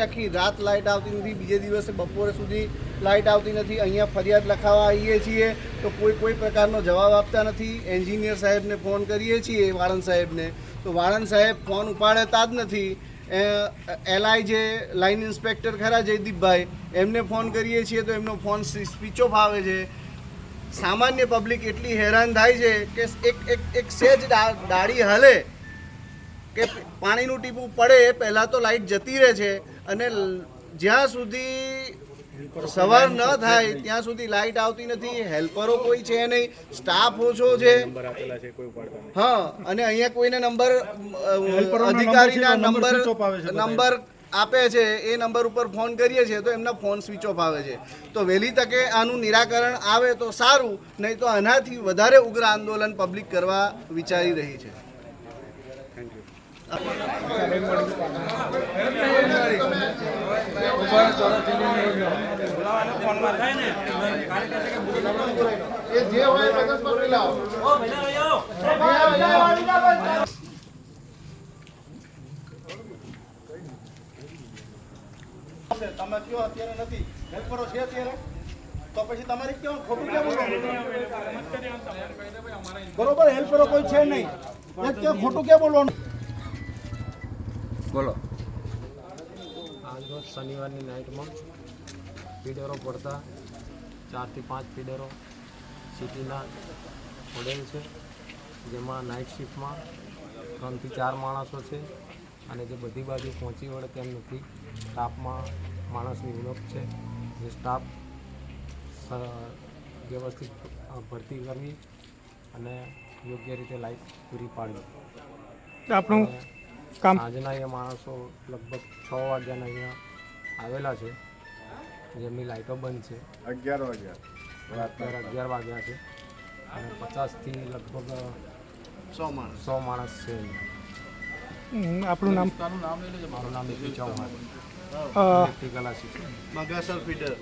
આખી રાત લાઇટ આવતી નથી, બીજે દિવસે બપોરે સુધી લાઇટ આવતી નથી. અહીંયા ફરિયાદ લખાવવા આવીએ છીએ તો કોઈ પ્રકારનો જવાબ આપતા નથી. એન્જિનિયર સાહેબને ફોન કરીએ છીએ, વાળંદ સાહેબને, તો વાળંદ સાહેબ ફોન ઉપાડતા જ નથી. એલઆઈ જે લાઇન ઇન્સ્પેક્ટર ખરા જયદીપભાઈ, એમને ફોન કરીએ છીએ તો એમનો ફોન સ્વિચ ઓફ આવે છે. સામાન્ય પબ્લિક એટલી હેરાન થાય છે કે એક સેજ ડાળી હલે કે પાણીનું ટીપું પડે પહેલાં તો લાઇટ જતી રહે છે, અને જ્યાં સુધી સવાર ન થાય ત્યાં સુધી લાઇટ આવતી નથી. હેલ્પરો કોઈ છે નહીં, સ્ટાફ ઓછો છે. હા, અને અહીંયા કોઈને નંબર અધિકારીના નંબર આપે છે, એ નંબર ઉપર ફોન કરીએ છીએ તો એમના ફોન સ્વિચ ઓફ આવે છે. તો વહેલી તકે આનું નિરાકરણ આવે તો સારું, નહીં તો આનાથી વધારે ઉગ્ર આંદોલન પબ્લિક કરવા વિચારી રહી છે. તમે કયો અત્યારે નથી હેલ્પરો છે અત્યારે, તો પછી તમારે કેવું ખોટું કેમ બરોબર? હેલ્પરો કોઈ છે નહીં, ખોટું કેમ બોલવાનું? બોલો. આજ રોજ શનિવારની નાઇટમાં ફીડરો પડતા 4 થી 5 ફીડરો સિટીના પડેલ છે, જેમાં નાઇટ શિફ્ટમાં 3 થી 4 માણસો છે, અને જે બધી બાજુ પહોંચી વળે તેમ નથી. સ્ટાફમાં માણસની ઉણપ છે. જે સ્ટાફ વ્યવસ્થિત ભરતી કરવી અને યોગ્ય રીતે લાઇટ પૂરી પાડવી. આપણું કામ આજના એ માણસો લગભગ 6 વાગ્યાના અહીંયા આવેલા છે, જેમની લાઇટો બંધ છે. 11 વાગ્યા, અત્યારે 11 વાગ્યા છે, અને 50થી લગભગ 100 માણસ છે. આપણું નામ? મારું નામ AP Chauhan, electrical assistant, Magasar feeder.